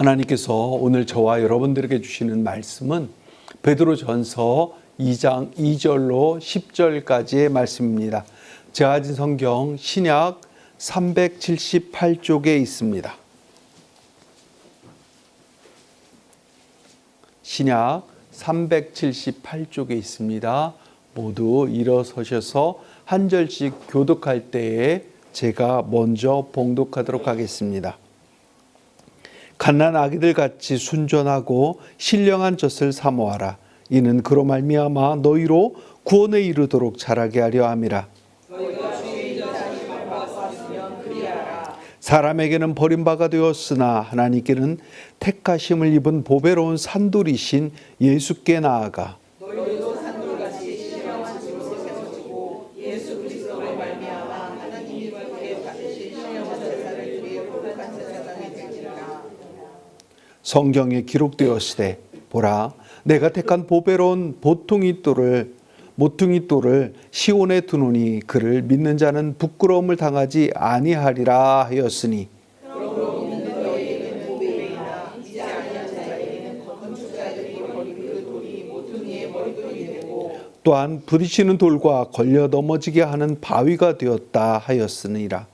하나님께서 오늘 저와 여러분들에게 주시는 말씀은 베드로전서 2장 2절로 10절까지의 말씀입니다. 제가 가진 성경 신약 378쪽에 있습니다. 신약 378쪽에 있습니다. 모두 일어서셔서 한 절씩 교독할 때에 제가 먼저 봉독하도록 하겠습니다. 갓난 아기들 같이 순전하고 신령한 젖을 사모하라. 이는 그로 말미암아 너희로 구원에 이르도록 자라게 하려 함이라. 사람에게는 버림받아 되었으나 하나님께는 택하심을 입은 보배로운 산돌이신 예수께 나아가 너희도 산돌같이 신령한 젖을 가지고 예수 그리스도로 말미암아 하나님이 그에게 받으신 신령한 제사를 주의 거룩한 제사장에 드리라. 성경에 기록되었으되 보라 내가 택한 보배로운 모퉁이 돌을 시온에 두노니 그를 믿는 자는 부끄러움을 당하지 아니하리라 하였으니 그러므로 믿는 너희에게는 보배이나 믿지 아니한 자에게는 건축자들이 버린 그 돌이 모퉁이의 머릿돌이 되고 또한 부딪히는 돌과 걸려 넘어지게 하는 바위가 되었다 하였으니라.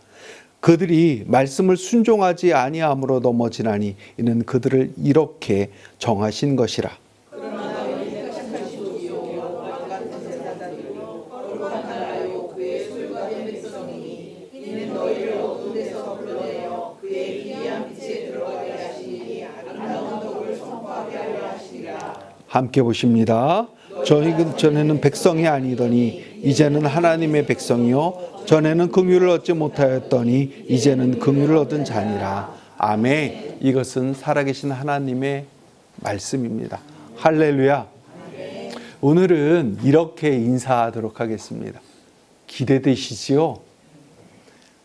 그들이 말씀을 순종하지 아니함으로 넘어지나니 이는 그들을 이렇게 정하신 것이라. 그러나 너희는 착하신 도리요 왕 같은 제사장이요 거룩한 나라요 그의 소유가 된 백성이니 이는 너희를 어두운 데서 불러내어 그의 기이한 빛에 들어가게 하시니 아름다운 덕을 선포하게 하려 하시리라. 함께 보십니다. 저희 전에는 백성이 아니더니 이제는 하나님의 백성이요 전에는 긍휼을 얻지 못하였더니 이제는 긍휼을 얻은 자니라. 아멘. 이것은 살아계신 하나님의 말씀입니다. 할렐루야. 오늘은 이렇게 인사하도록 하겠습니다. 기대되시지요?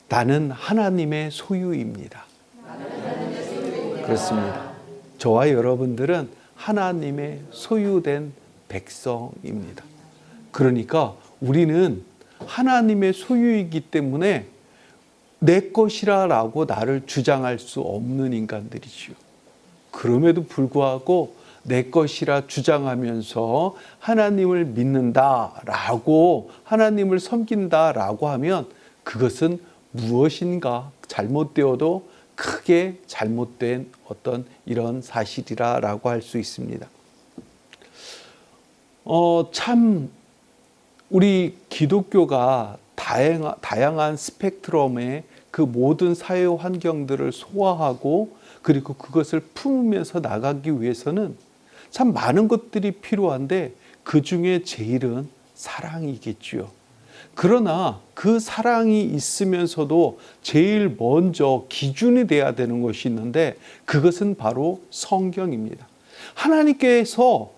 나는 하나님의 소유입니다. 그렇습니다. 저와 여러분들은 하나님의 소유된 백성입니다. 그러니까 우리는 하나님의 소유이기 때문에 내 것이라고 나를 주장할 수 없는 인간들이지요. 그럼에도 불구하고 내 것이라 주장하면서 하나님을 믿는다라고 하나님을 섬긴다라고 하면 그것은 무엇인가 잘못되어도 크게 잘못된 어떤 이런 사실이라고 할 수 있습니다. 참 우리 기독교가 다양한 스펙트럼의 그 모든 사회 환경들을 소화하고 그리고 그것을 품으면서 나가기 위해서는 참 많은 것들이 필요한데 그 중에 제일은 사랑이겠지요. 그러나 그 사랑이 있으면서도 제일 먼저 기준이 돼야 되는 것이 있는데 그것은 바로 성경입니다. 하나님께서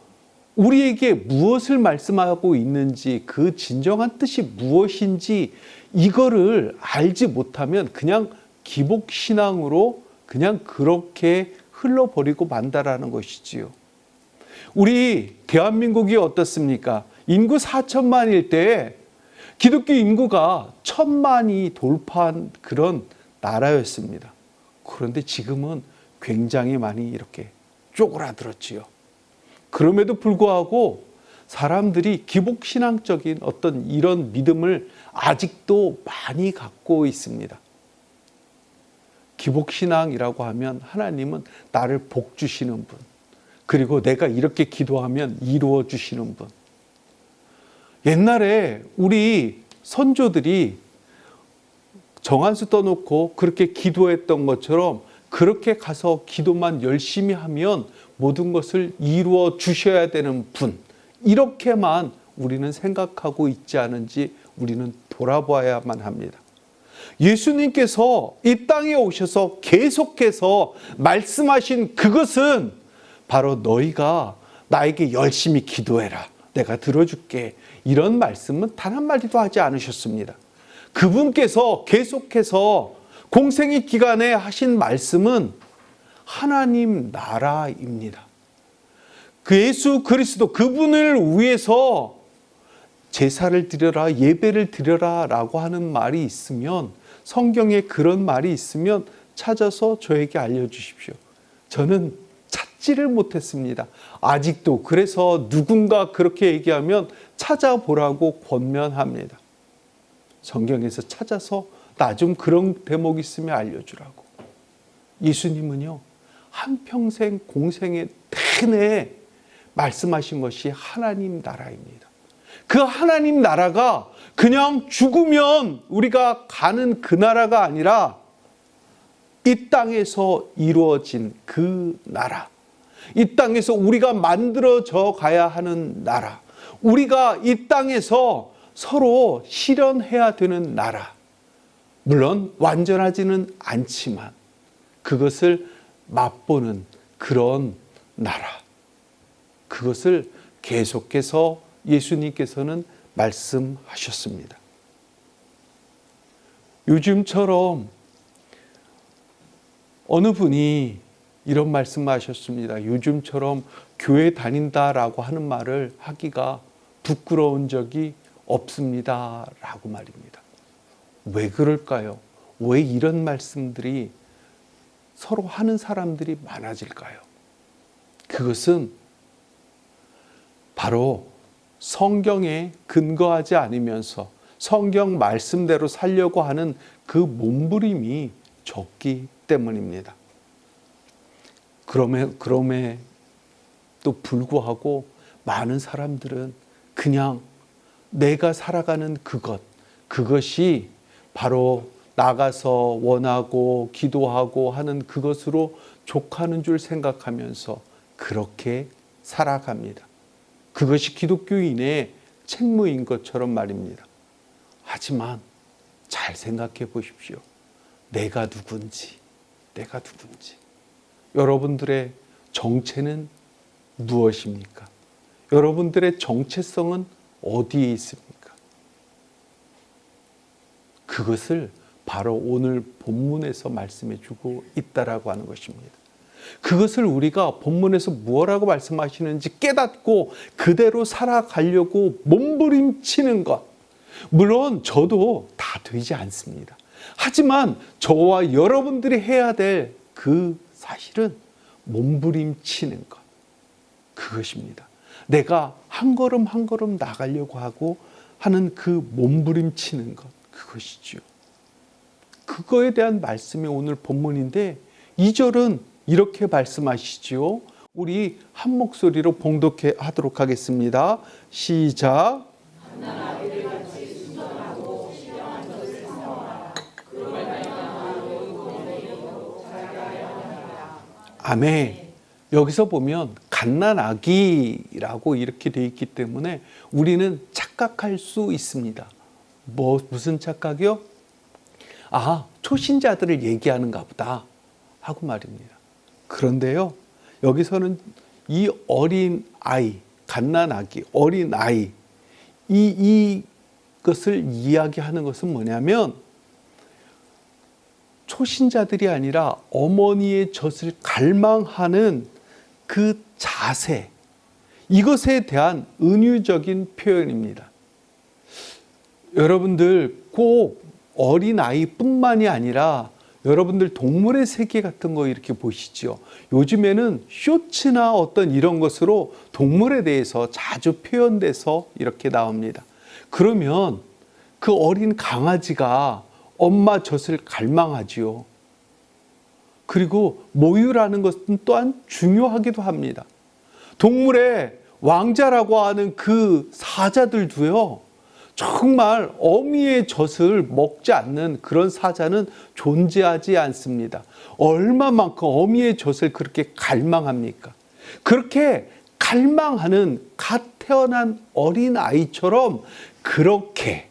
우리에게 무엇을 말씀하고 있는지 그 진정한 뜻이 무엇인지 이거를 알지 못하면 그냥 기복신앙으로 그냥 그렇게 흘러버리고 만다라는 것이지요. 우리 대한민국이 어떻습니까? 인구 4천만일 때 기독교 인구가 1,000만이 돌파한 그런 나라였습니다. 그런데 지금은 굉장히 많이 이렇게 쪼그라들었지요. 그럼에도 불구하고 사람들이 기복신앙적인 어떤 이런 믿음을 아직도 많이 갖고 있습니다. 기복신앙이라고 하면 하나님은 나를 복 주시는 분, 그리고 내가 이렇게 기도하면 이루어 주시는 분. 옛날에 우리 선조들이 정한수 떠놓고 그렇게 기도했던 것처럼 그렇게 가서 기도만 열심히 하면 모든 것을 이루어 주셔야 되는 분, 이렇게만 우리는 생각하고 있지 않은지 우리는 돌아봐야만 합니다. 예수님께서 이 땅에 오셔서 계속해서 말씀하신 그것은 바로 너희가 나에게 열심히 기도해라, 내가 들어줄게, 이런 말씀은 단 한마디도 하지 않으셨습니다. 그분께서 계속해서 공생의 기간에 하신 말씀은 하나님 나라입니다. 그 예수 그리스도 그분을 위해서 제사를 드려라, 예배를 드려라 라고 하는 말이 있으면, 성경에 그런 말이 있으면 찾아서 저에게 알려주십시오. 저는 찾지를 못했습니다. 아직도. 그래서 누군가 그렇게 얘기하면 찾아보라고 권면합니다. 성경에서 찾아서 나 좀 그런 대목 있으면 알려주라고. 예수님은요, 한평생 공생의 내내 말씀하신 것이 하나님 나라입니다. 그 하나님 나라가 그냥 죽으면 우리가 가는 그 나라가 아니라 이 땅에서 이루어진 그 나라, 이 땅에서 우리가 만들어져 가야 하는 나라, 우리가 이 땅에서 서로 실현해야 되는 나라, 물론 완전하지는 않지만 그것을 맛보는 그런 나라, 그것을 계속해서 예수님께서는 말씀하셨습니다. 요즘처럼 어느 분이 이런 말씀하셨습니다. 요즘처럼 교회 다닌다라고 하는 말을 하기가 부끄러운 적이 없습니다 라고 말입니다. 왜 그럴까요? 왜 이런 말씀들이 서로 하는 사람들이 많아질까요? 그것은 바로 성경에 근거하지 않으면서 성경 말씀대로 살려고 하는 그 몸부림이 적기 때문입니다. 그럼에도 불구하고 많은 사람들은 그냥 내가 살아가는 그것이 바로 나가서 원하고 기도하고 하는 그것으로 족하는 줄 생각하면서 그렇게 살아갑니다. 그것이 기독교인의 책무인 것처럼 말입니다. 하지만 잘 생각해 보십시오. 내가 누군지. 여러분들의 정체는 무엇입니까? 여러분들의 정체성은 어디에 있습니까? 그것을 바로 오늘 본문에서 말씀해 주고 있다라고 하는 것입니다. 그것을 우리가 본문에서 무엇라고 말씀하시는지 깨닫고 그대로 살아가려고 몸부림치는 것. 물론 저도 다 되지 않습니다. 하지만 저와 여러분들이 해야 될 그 사실은 몸부림치는 것. 그것입니다. 내가 한 걸음 한 걸음 나가려고 하고 하는 그 몸부림치는 것. 그것이죠. 그거에 대한 말씀이 오늘 본문인데 2절은 이렇게 말씀하시죠. 우리 한 목소리로 봉독해 하도록 하겠습니다. 시작. 아멘. 여기서 보면 갓난아기라고 이렇게 되어 있기 때문에 우리는 착각할 수 있습니다. 무슨 착각이요? 초신자들을 얘기하는가 보다 하고 말입니다. 그런데요, 여기서는 이 어린 아이, 갓난아기, 어린 아이, 이것을 이야기하는 것은 뭐냐면 초신자들이 아니라 어머니의 젖을 갈망하는 그 자세, 이것에 대한 은유적인 표현입니다. 여러분들 꼭 어린아이뿐만이 아니라 여러분들 동물의 세계 같은 거 이렇게 보시죠. 요즘에는 쇼츠나 어떤 이런 것으로 동물에 대해서 자주 표현돼서 이렇게 나옵니다. 그러면 그 어린 강아지가 엄마 젖을 갈망하지요. 그리고 모유라는 것은 또한 중요하기도 합니다. 동물의 왕자라고 하는 그 사자들도요, 정말 어미의 젖을 먹지 않는 그런 사자는 존재하지 않습니다. 얼마만큼 어미의 젖을 그렇게 갈망합니까? 그렇게 갈망하는 갓 태어난 어린 아이처럼 그렇게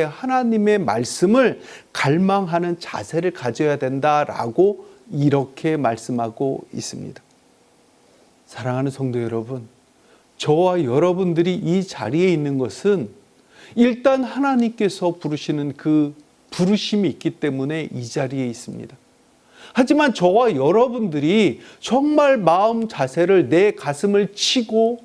하나님의 말씀을 갈망하는 자세를 가져야 된다라고 이렇게 말씀하고 있습니다. 사랑하는 성도 여러분, 저와 여러분들이 이 자리에 있는 것은 일단 하나님께서 부르시는 그 부르심이 있기 때문에 이 자리에 있습니다. 하지만 저와 여러분들이 정말 마음 자세를 내 가슴을 치고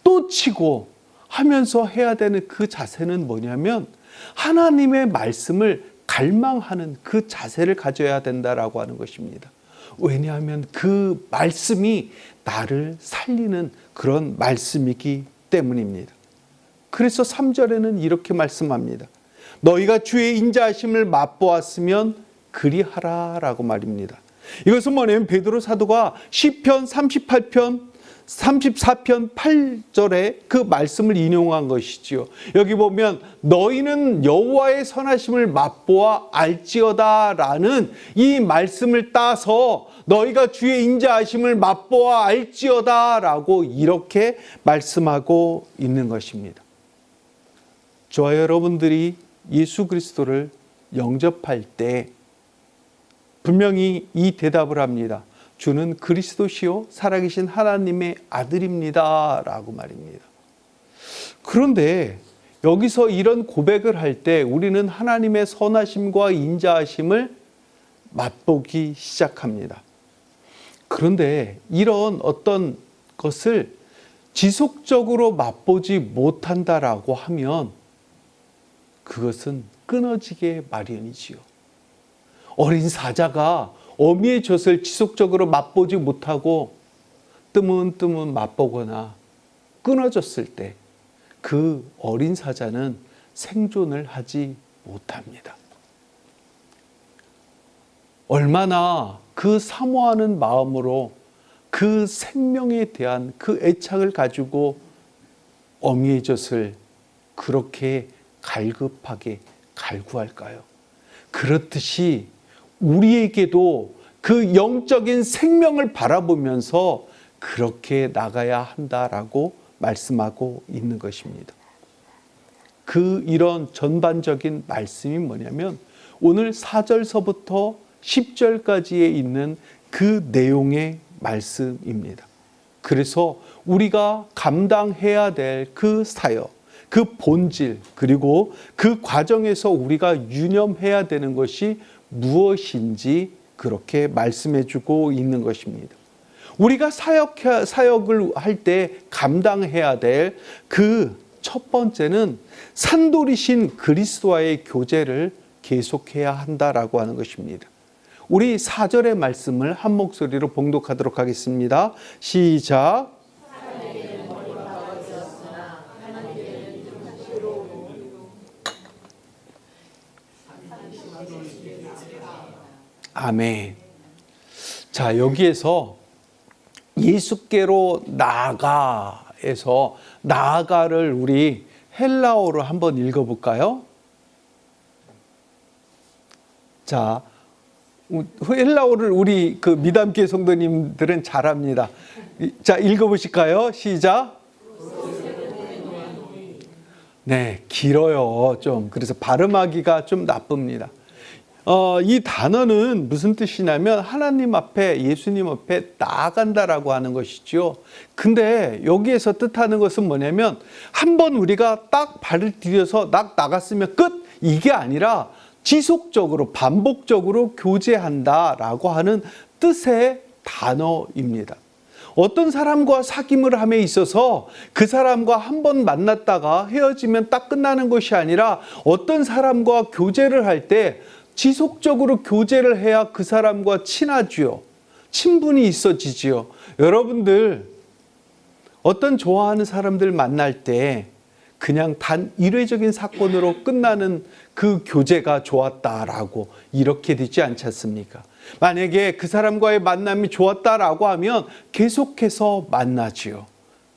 또 치고 하면서 해야 되는 그 자세는 뭐냐면 하나님의 말씀을 갈망하는 그 자세를 가져야 된다라고 하는 것입니다. 왜냐하면 그 말씀이 나를 살리는 그런 말씀이기 때문입니다. 그래서 3절에는 이렇게 말씀합니다. 너희가 주의 인자하심을 맛보았으면 그리하라 라고 말입니다. 이것은 뭐냐면 베드로 사도가 시편 34편 8절에 그 말씀을 인용한 것이지요. 여기 보면 너희는 여호와의 선하심을 맛보아 알지어다 라는 이 말씀을 따서 너희가 주의 인자하심을 맛보아 알지어다 라고 이렇게 말씀하고 있는 것입니다. 저와 여러분들이 예수 그리스도를 영접할 때 분명히 이 대답을 합니다. 주는 그리스도시요 살아계신 하나님의 아들입니다 라고 말입니다. 그런데 여기서 이런 고백을 할 때 우리는 하나님의 선하심과 인자하심을 맛보기 시작합니다. 그런데 이런 어떤 것을 지속적으로 맛보지 못한다라고 하면 그것은 끊어지게 마련이지요. 어린 사자가 어미의 젖을 지속적으로 맛보지 못하고 뜨문뜨문 맛보거나 끊어졌을 때 그 어린 사자는 생존을 하지 못합니다. 얼마나 그 사모하는 마음으로 그 생명에 대한 그 애착을 가지고 어미의 젖을 그렇게 갈급하게 갈구할까요? 그렇듯이 우리에게도 그 영적인 생명을 바라보면서 그렇게 나가야 한다라고 말씀하고 있는 것입니다. 이런 전반적인 말씀이 뭐냐면 오늘 4절서부터 10절까지에 있는 그 내용의 말씀입니다. 그래서 우리가 감당해야 될 그 사역, 그 본질, 그리고 그 과정에서 우리가 유념해야 되는 것이 무엇인지 그렇게 말씀해 주고 있는 것입니다. 우리가 사역을 할 때 감당해야 될 그 첫 번째는 산돌이신 그리스도와의 교제를 계속해야 한다라고 하는 것입니다. 우리 4절의 말씀을 한 목소리로 봉독하도록 하겠습니다. 시작. 아멘. 자, 여기에서 예수께로 나아가에서 나아가를 우리 헬라어로 한번 읽어볼까요? 자, 헬라어를 우리 그 미담교회 성도님들은 잘합니다. 자, 읽어보실까요? 시작. 네, 길어요. 좀 그래서 발음하기가 좀 나쁩니다. 이 단어는 무슨 뜻이냐면 하나님 앞에, 예수님 앞에 나아간다라고 하는 것이죠. 근데 여기에서 뜻하는 것은 뭐냐면 한번 우리가 딱 발을 디뎌서 나갔으면 끝! 이게 아니라 지속적으로 반복적으로 교제한다라고 하는 뜻의 단어입니다. 어떤 사람과 사귐을 함에 있어서 그 사람과 한 번 만났다가 헤어지면 딱 끝나는 것이 아니라 어떤 사람과 교제를 할 때 지속적으로 교제를 해야 그 사람과 친하지요. 친분이 있어지지요. 여러분들 어떤 좋아하는 사람들 만날 때 그냥 단 일회적인 사건으로 끝나는 그 교제가 좋았다라고 이렇게 되지 않지 않습니까? 만약에 그 사람과의 만남이 좋았다라고 하면 계속해서 만나지요.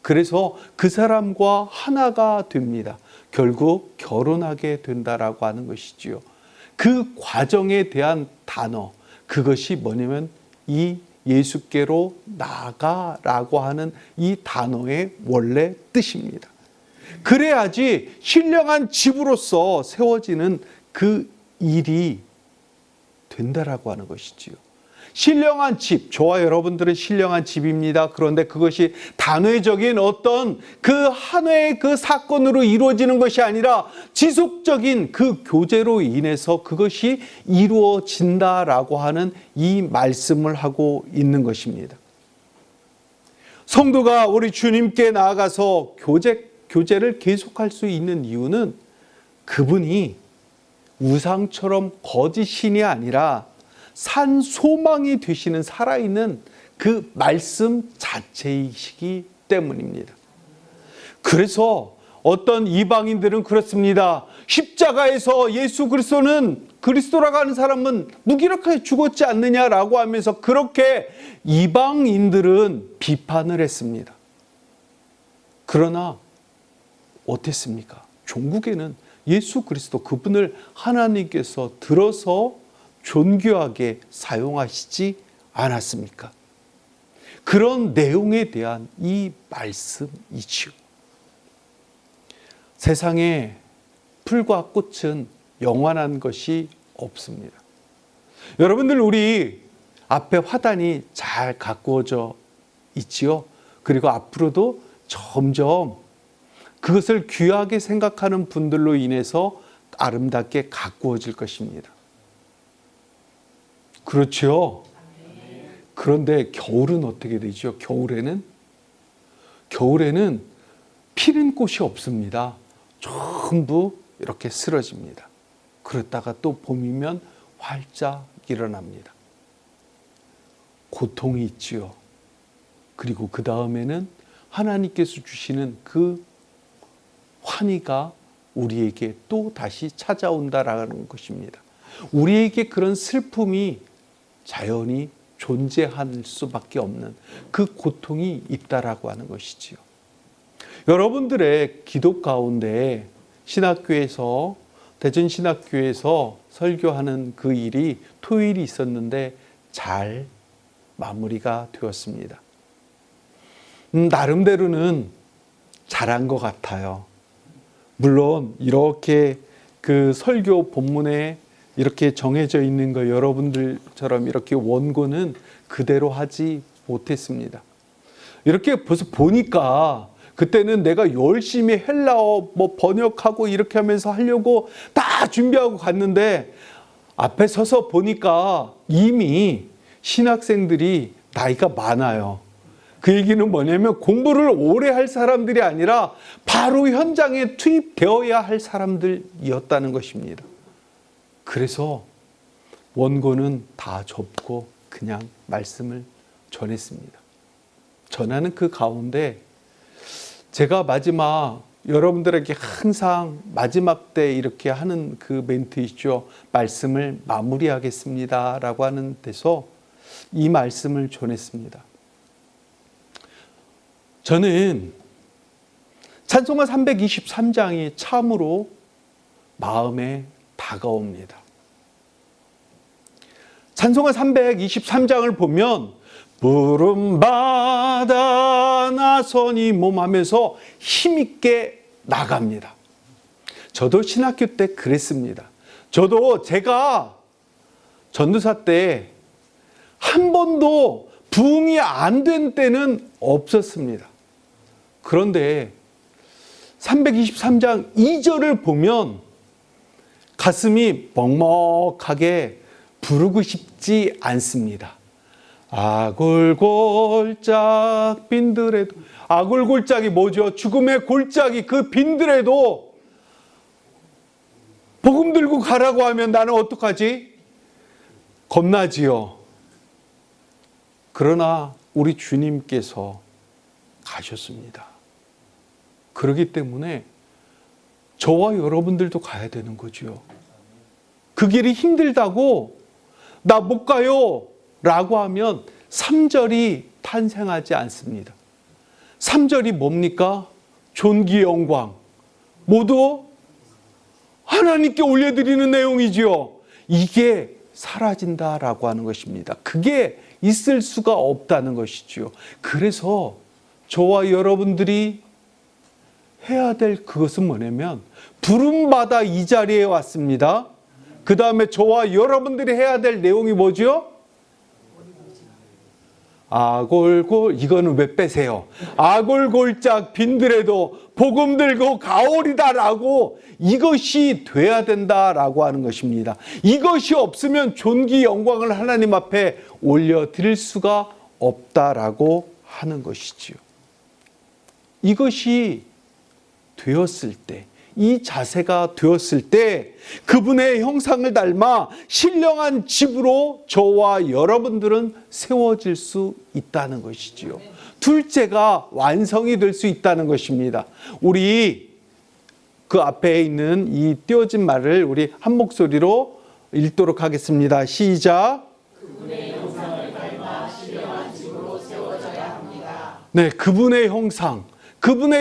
그래서 그 사람과 하나가 됩니다. 결국 결혼하게 된다라고 하는 것이지요. 그 과정에 대한 단어, 그것이 뭐냐면 이 예수께로 나아가라고 하는 이 단어의 원래 뜻입니다. 그래야지 신령한 집으로서 세워지는 그 일이 된다라고 하는 것이지요. 신령한 집, 저와 여러분들은 신령한 집입니다. 그런데 그것이 단회적인 어떤 그 한 회의 그 사건으로 이루어지는 것이 아니라 지속적인 그 교제로 인해서 그것이 이루어진다라고 하는 이 말씀을 하고 있는 것입니다. 성도가 우리 주님께 나아가서 교제를 계속할 수 있는 이유는 그분이 우상처럼 거짓 신이 아니라 산 소망이 되시는 살아있는 그 말씀 자체이시기 때문입니다. 그래서 어떤 이방인들은 그렇습니다. 십자가에서 예수 그리스도라고 하는 사람은 무기력하게 죽었지 않느냐라고 하면서 그렇게 이방인들은 비판을 했습니다. 그러나 어땠습니까? 종국에는 예수 그리스도 그분을 하나님께서 들어서 존귀하게 사용하시지 않았습니까? 그런 내용에 대한 이 말씀이지요. 세상에 풀과 꽃은 영원한 것이 없습니다. 여러분들, 우리 앞에 화단이 잘 가꾸어져 있지요. 그리고 앞으로도 점점 그것을 귀하게 생각하는 분들로 인해서 아름답게 가꾸어질 것입니다. 그렇죠? 그런데 겨울은 어떻게 되죠? 겨울에는 피는 꽃이 없습니다. 전부 이렇게 쓰러집니다. 그러다가 또 봄이면 활짝 일어납니다. 고통이 있지요. 그리고 그 다음에는 하나님께서 주시는 그 환희가 우리에게 또 다시 찾아온다라는 것입니다. 우리에게 그런 슬픔이 자연히 존재할 수밖에 없는 그 고통이 있다라고 하는 것이지요. 여러분들의 기도 가운데 신학교에서, 대전신학교에서 설교하는 그 일이 토요일이 있었는데 잘 마무리가 되었습니다. 나름대로는 잘한 것 같아요. 물론 이렇게 그 설교 본문에 이렇게 정해져 있는 거 여러분들처럼 이렇게 원고는 그대로 하지 못했습니다. 이렇게 벌써 보니까 그때는 내가 열심히 헬라어 번역하고 이렇게 하면서 하려고 다 준비하고 갔는데 앞에 서서 보니까 이미 신학생들이 나이가 많아요. 그 얘기는 뭐냐면 공부를 오래 할 사람들이 아니라 바로 현장에 투입되어야 할 사람들이었다는 것입니다. 그래서 원고는 다 접고 그냥 말씀을 전했습니다. 전하는 그 가운데 제가 마지막 여러분들에게 항상 마지막 때 이렇게 하는 그 멘트 있죠. 말씀을 마무리하겠습니다 라고 하는 데서 이 말씀을 전했습니다. 저는 찬송가 323장이 참으로 마음에 다가옵니다. 찬송가 323장을 보면 푸른 바다 나서니 몸 하면서 힘있게 나갑니다. 저도 신학교 때 그랬습니다. 저도 제가 전도사 때 한 번도 부흥이 안 된 때는 없었습니다. 그런데 323장 2절을 보면 가슴이 먹먹하게 부르고 싶지 않습니다. 아골골짝 빈들에도, 아골골짝이 뭐죠? 죽음의 골짜기 그 빈들에도 복음 들고 가라고 하면 나는 어떡하지? 겁나지요. 그러나 우리 주님께서 가셨습니다. 그렇기 때문에 저와 여러분들도 가야 되는 거죠. 그 길이 힘들다고 나 못 가요 라고 하면 3절이 탄생하지 않습니다. 3절이 뭡니까? 존귀 영광 모두 하나님께 올려드리는 내용이지요. 이게 사라진다라고 하는 것입니다. 그게 있을 수가 없다는 것이지요. 그래서 저와 여러분들이 해야 될 그것은 뭐냐면 부름받아 이 자리에 왔습니다. 그 다음에 저와 여러분들이 해야 될 내용이 뭐죠? 아골골, 이거는 왜 빼세요? 아골골짝 빈들에도 복음 들고 가오리다라고 이것이 돼야 된다라고 하는 것입니다. 이것이 없으면 존귀 영광을 하나님 앞에 올려드릴 수가 없다라고 하는 것이지요. 이것이 되었을 때, 이 자세가 되었을 때 그분의 형상을 닮아 신령한 집으로 저와 여러분들은 세워질 수 있다는 것이지요. 둘째가 완성이 될 수 있다는 것입니다. 우리 그 앞에 있는 이 띄어진 말을 우리 한 목소리로 읽도록 하겠습니다. 시작. 그분의 형상을 닮아 신령한 집으로 세워져야 합니다. 네, 그분의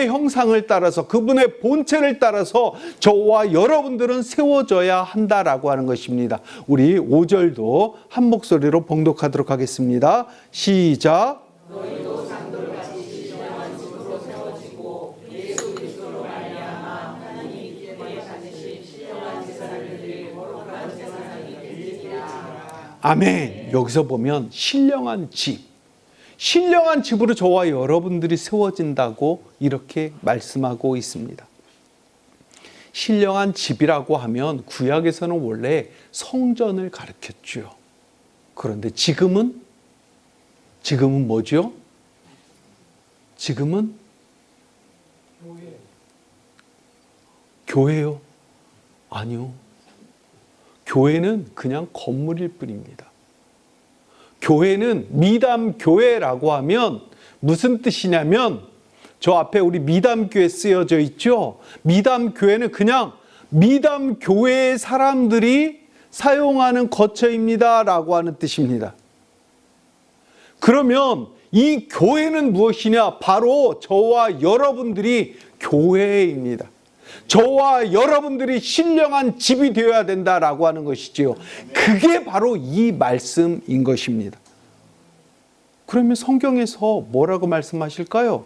형상을 따라서, 그분의 본체를 따라서 저와 여러분들은 세워져야 한다라고 하는 것입니다. 우리 5절도 한 목소리로 봉독하도록 하겠습니다. 시작. 너희도 상돌같이 신령한 집으로 세워지고 예수 그리스도로 말미암아 하나님께 받으실 신령한 제사를 드릴 거룩한 제사장이 되리라. 아멘. 여기서 보면 신령한 집으로 저와 여러분들이 세워진다고 이렇게 말씀하고 있습니다. 신령한 집이라고 하면 구약에서는 원래 성전을 가리켰죠. 그런데 지금은 뭐죠? 지금은 교회요? 아니요. 교회는 그냥 건물일 뿐입니다. 교회는 미담교회라고 하면 무슨 뜻이냐면 저 앞에 우리 미담교회 쓰여져 있죠. 미담교회는 그냥 미담교회의 사람들이 사용하는 거처입니다 라고 하는 뜻입니다. 그러면 이 교회는 무엇이냐? 바로 저와 여러분들이 교회입니다. 저와 여러분들이 신령한 집이 되어야 된다라고 하는 것이지요. 그게 바로 이 말씀인 것입니다. 그러면 성경에서 뭐라고 말씀하실까요?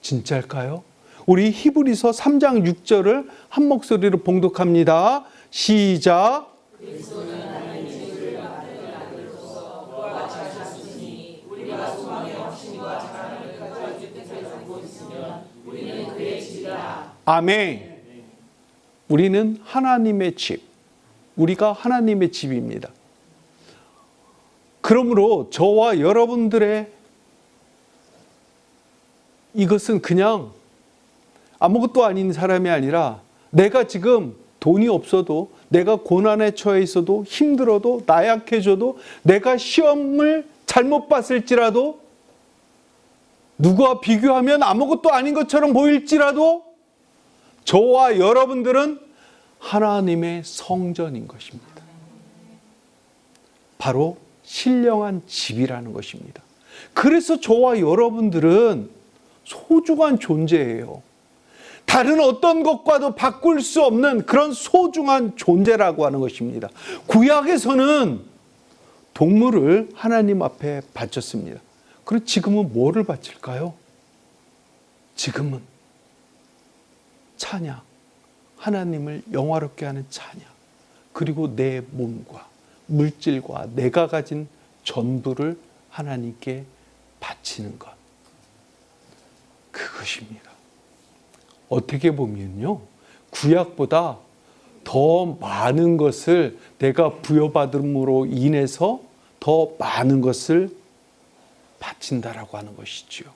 진짜일까요? 우리 히브리서 3장 6절을 한 목소리로 봉독합니다. 시작. 그리스도는 하나님 집을 만드는 아들로서 너와 자셨으니 우리가 소망의 확신과 자랑을 가져 주께서 살고 있으면 우리는 그의 집이라. 아멘. 우리는 하나님의 집, 우리가 하나님의 집입니다. 그러므로 저와 여러분들의 이것은 그냥 아무것도 아닌 사람이 아니라 내가 지금 돈이 없어도, 내가 고난에 처해 있어도, 힘들어도, 나약해져도, 내가 시험을 잘못 봤을지라도, 누구와 비교하면 아무것도 아닌 것처럼 보일지라도 저와 여러분들은 하나님의 성전인 것입니다. 바로 신령한 집이라는 것입니다. 그래서 저와 여러분들은 소중한 존재예요. 다른 어떤 것과도 바꿀 수 없는 그런 소중한 존재라고 하는 것입니다. 구약에서는 동물을 하나님 앞에 바쳤습니다. 그리고 지금은 뭐를 바칠까요? 지금은 찬양, 하나님을 영화롭게 하는 찬양, 그리고 내 몸과 물질과 내가 가진 전부를 하나님께 바치는 것, 그것입니다. 어떻게 보면요, 구약보다 더 많은 것을 내가 부여받음으로 인해서 더 많은 것을 바친다라고 하는 것이지요.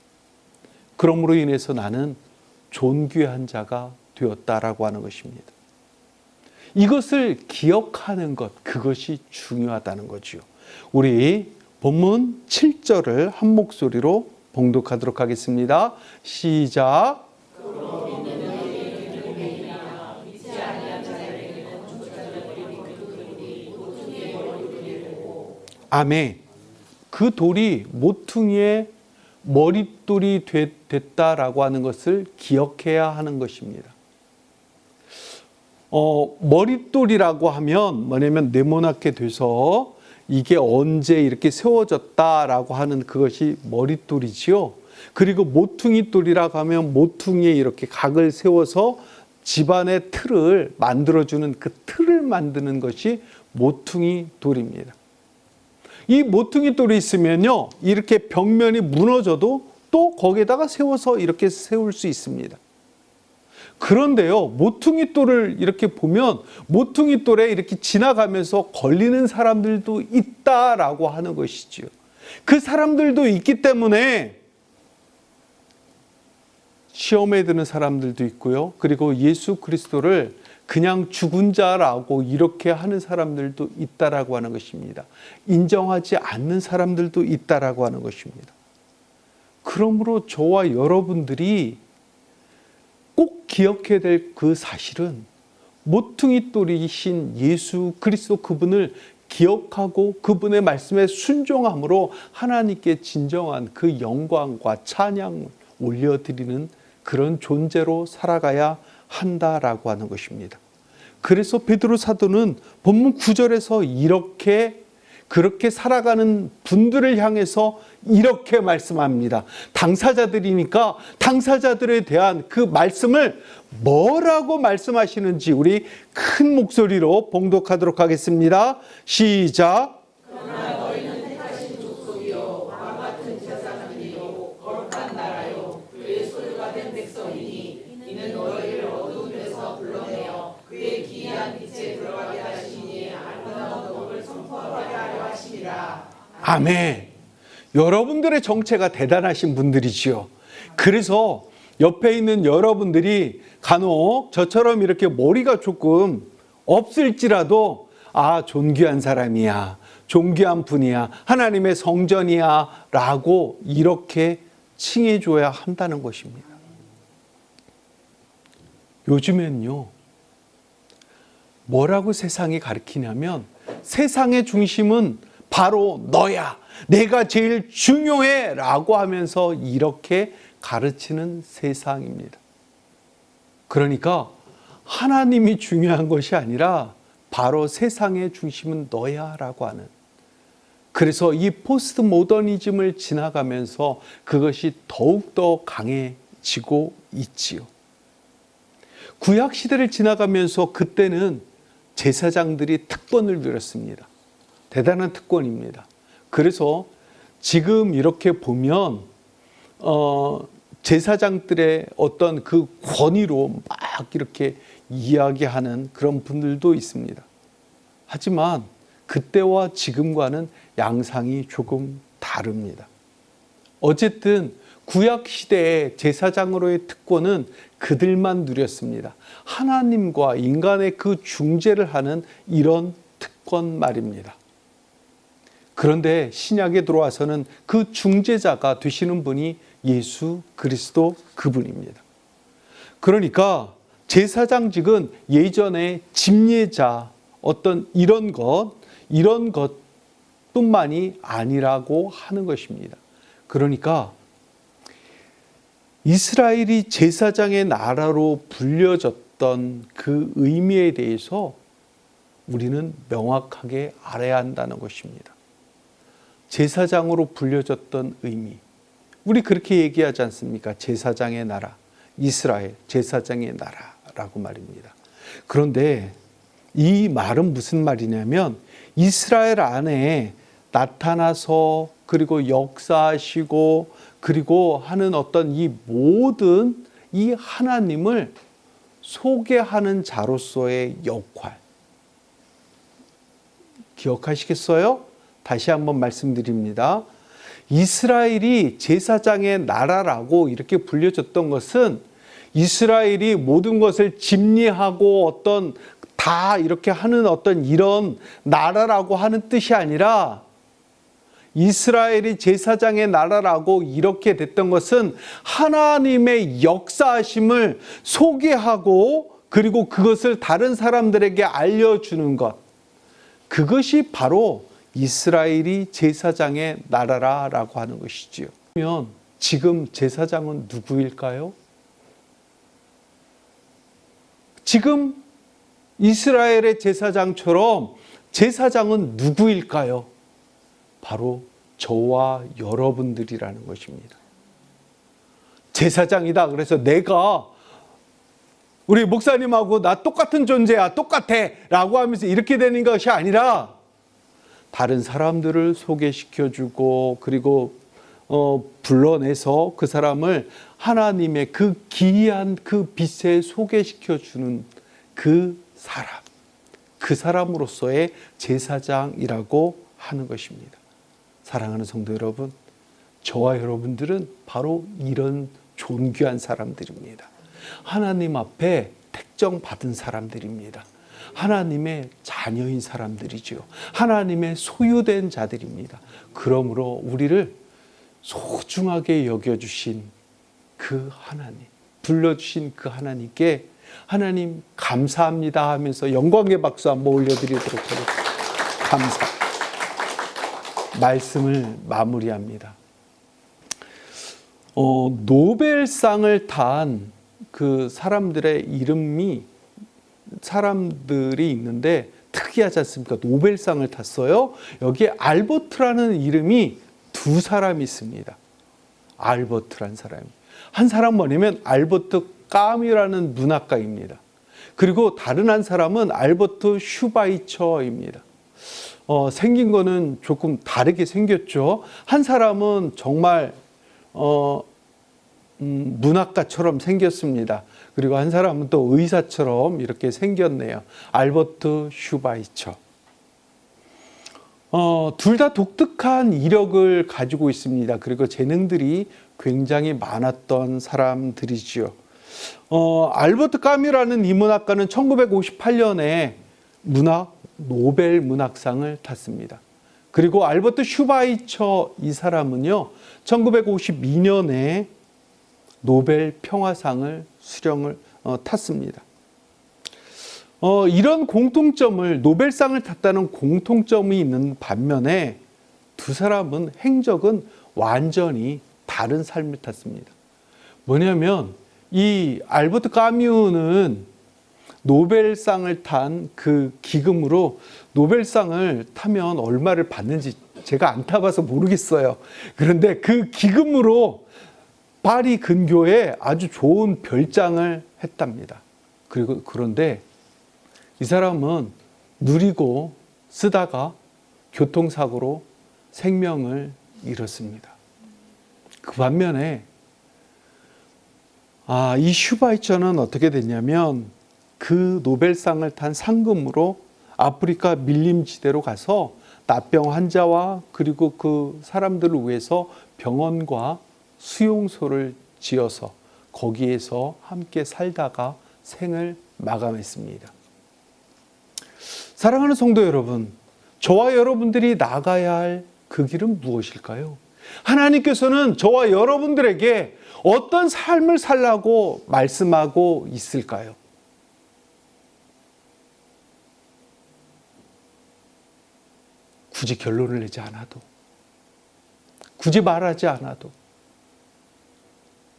그러므로 인해서 나는 존귀한 자가 되었다라고 하는 것입니다. 이것을 기억하는 것, 그것이 중요하다는 거지요. 우리 본문 7절을 한 목소리로 봉독하도록 하겠습니다. 시작. 아멘. 그 돌이 모퉁이의 머릿돌이 됐다라고 하는 것을 기억해야 하는 것입니다. 머릿돌이라고 하면 뭐냐면 네모나게 돼서 이게 언제 이렇게 세워졌다라고 하는 그것이 머릿돌이지요. 그리고 모퉁이돌이라고 하면 모퉁이에 이렇게 각을 세워서 집안의 틀을 만들어주는 그 틀을 만드는 것이 모퉁이돌입니다. 이 모퉁이돌이 있으면요, 이렇게 벽면이 무너져도 또 거기에다가 세워서 이렇게 세울 수 있습니다. 그런데요, 모퉁이돌을 이렇게 보면 모퉁이돌에 이렇게 지나가면서 걸리는 사람들도 있다라고 하는 것이지요. 그 사람들도 있기 때문에 시험에 드는 사람들도 있고요. 그리고 예수 그리스도를 그냥 죽은 자라고 이렇게 하는 사람들도 있다라고 하는 것입니다. 인정하지 않는 사람들도 있다라고 하는 것입니다. 그러므로 저와 여러분들이 꼭 기억해야 될 그 사실은 모퉁이 돌이신 예수 그리스도 그분을 기억하고 그분의 말씀에 순종함으로 하나님께 진정한 그 영광과 찬양을 올려드리는 그런 존재로 살아가야 한다라고 하는 것입니다. 그래서 베드로 사도는 본문 9절에서 그렇게 살아가는 분들을 향해서 이렇게 말씀합니다. 당사자들이니까 당사자들에 대한 그 말씀을 뭐라고 말씀하시는지 우리 큰 목소리로 봉독하도록 하겠습니다. 시작. 그러나 너희는 택하신 족속이요 왕 같은 제사장이요 거룩한 나라요 그의 소유가 된 백성이니 이는 너희를 어두운 데서 불러내어 그의 기이한 빛에 들어가게 하시니 아름다운 복을 선포하게 하려 하심이라. 아멘. 여러분들의 정체가 대단하신 분들이지요. 그래서 옆에 있는 여러분들이 간혹 저처럼 이렇게 머리가 조금 없을지라도 존귀한 사람이야, 존귀한 분이야, 하나님의 성전이야 라고 이렇게 칭해줘야 한다는 것입니다. 요즘엔요, 뭐라고 세상이 가르치냐면 세상의 중심은 바로 너야, 내가 제일 중요해 라고 하면서 이렇게 가르치는 세상입니다. 그러니까 하나님이 중요한 것이 아니라 바로 세상의 중심은 너야 라고 하는, 그래서 이 포스트 모더니즘을 지나가면서 그것이 더욱더 강해지고 있지요. 구약 시대를 지나가면서 그때는 제사장들이 특권을 누렸습니다. 대단한 특권입니다. 그래서 지금 이렇게 보면 제사장들의 어떤 그 권위로 막 이렇게 이야기하는 그런 분들도 있습니다. 하지만 그때와 지금과는 양상이 조금 다릅니다. 어쨌든 구약 시대의 제사장으로의 특권은 그들만 누렸습니다. 하나님과 인간의 그 중재를 하는 이런 특권 말입니다. 그런데 신약에 들어와서는 그 중재자가 되시는 분이 예수 그리스도 그분입니다. 그러니까 제사장직은 예전에 집례자 어떤 이런 것뿐만이 아니라고 하는 것입니다. 그러니까 이스라엘이 제사장의 나라로 불려졌던 그 의미에 대해서 우리는 명확하게 알아야 한다는 것입니다. 제사장으로 불려졌던 의미, 우리 그렇게 얘기하지 않습니까? 제사장의 나라, 이스라엘 제사장의 나라라고 말입니다. 그런데 이 말은 무슨 말이냐면 이스라엘 안에 나타나서 그리고 역사하시고 그리고 하는 어떤 이 모든 이 하나님을 소개하는 자로서의 역할, 기억하시겠어요? 다시 한번 말씀드립니다. 이스라엘이 제사장의 나라라고 이렇게 불려졌던 것은 이스라엘이 모든 것을 집례하고 어떤 다 이렇게 하는 어떤 이런 나라라고 하는 뜻이 아니라 이스라엘이 제사장의 나라라고 이렇게 됐던 것은 하나님의 역사하심을 소개하고 그리고 그것을 다른 사람들에게 알려주는 것, 그것이 바로 이스라엘이 제사장의 나라라고 하는 것이지요. 그러면 지금 제사장은 누구일까요? 지금 이스라엘의 제사장처럼 제사장은 누구일까요? 바로 저와 여러분들이라는 것입니다. 제사장이다. 그래서 내가 우리 목사님하고 나 똑같은 존재야, 똑같아 라고 하면서 이렇게 되는 것이 아니라 다른 사람들을 소개시켜주고 그리고 불러내서 그 사람을 하나님의 그 기이한 그 빛에 소개시켜주는 그 사람으로서의 제사장이라고 하는 것입니다. 사랑하는 성도 여러분, 저와 여러분들은 바로 이런 존귀한 사람들입니다. 하나님 앞에 택정받은 사람들입니다. 하나님의 자녀인 사람들이지요. 하나님의 소유된 자들입니다. 그러므로 우리를 소중하게 여겨주신 그 하나님, 불러주신 그 하나님께 하나님 감사합니다 하면서 영광의 박수 한번 올려드리도록 하겠습니다. 감사. 말씀을 마무리합니다. 노벨상을 탄 그 사람들이 있는데 특이하지 않습니까? 노벨상을 탔어요. 여기에 알버트라는 이름이 두 사람이 있습니다. 알버트란 사람이. 한 사람 뭐냐면 알버트 까뮤라는 문학가입니다. 그리고 다른 한 사람은 알버트 슈바이처입니다. 생긴 거는 조금 다르게 생겼죠. 한 사람은 정말 문학가처럼 생겼습니다. 그리고 한 사람은 또 의사처럼 이렇게 생겼네요. 알버트 슈바이처. 둘 다 독특한 이력을 가지고 있습니다. 그리고 재능들이 굉장히 많았던 사람들이지요. 알버트 까뮤라는 이 문학가는 1958년에 노벨 문학상을 탔습니다. 그리고 알버트 슈바이처 이 사람은요, 1952년에 노벨 평화상을 탔습니다. 이런 공통점을, 노벨상을 탔다는 공통점이 있는 반면에 두 사람은 행적은 완전히 다른 삶을 탔습니다. 뭐냐면 이 알버트 까뮤는 노벨상을 탄 그 기금으로, 노벨상을 타면 얼마를 받는지 제가 안 타봐서 모르겠어요. 그런데 그 기금으로 파리 근교에 아주 좋은 별장을 했답니다. 그런데 이 사람은 누리고 쓰다가 교통사고로 생명을 잃었습니다. 그 반면에 이 슈바이처는 어떻게 됐냐면 그 노벨상을 탄 상금으로 아프리카 밀림지대로 가서 납병 환자와 그리고 그 사람들을 위해서 병원과 수용소를 지어서 거기에서 함께 살다가 생을 마감했습니다. 사랑하는 성도 여러분, 저와 여러분들이 나가야 할 그 길은 무엇일까요? 하나님께서는 저와 여러분들에게 어떤 삶을 살라고 말씀하고 있을까요? 굳이 결론을 내지 않아도, 굳이 말하지 않아도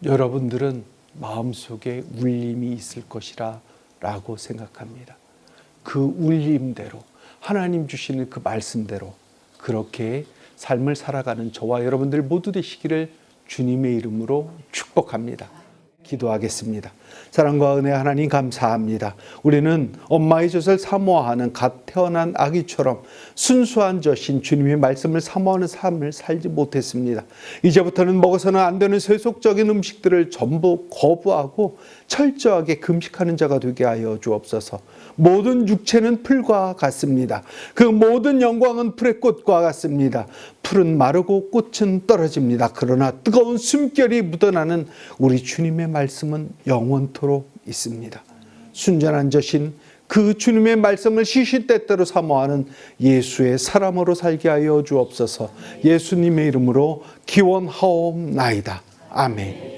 여러분들은 마음속에 울림이 있을 것이라 라고 생각합니다. 그 울림대로, 하나님 주시는 그 말씀대로 그렇게 삶을 살아가는 저와 여러분들 모두 되시기를 주님의 이름으로 축복합니다. 기도하겠습니다. 사랑과 은혜 하나님 감사합니다. 우리는 엄마의 젖을 사모하는 갓 태어난 아기처럼 순수한 젖인 주님의 말씀을 사모하는 삶을 살지 못했습니다. 이제부터는 먹어서는 안 되는 세속적인 음식들을 전부 거부하고 철저하게 금식하는 자가 되게 하여 주옵소서. 모든 육체는 풀과 같습니다. 그 모든 영광은 풀의 꽃과 같습니다. 풀은 마르고 꽃은 떨어집니다. 그러나 뜨거운 숨결이 묻어나는 우리 주님의 말씀은 영원토록 있습니다. 순전한 젖인 그 주님의 말씀을 시시때때로 사모하는 예수의 사람으로 살게 하여 주옵소서. 예수님의 이름으로 기원하옵나이다. 아멘.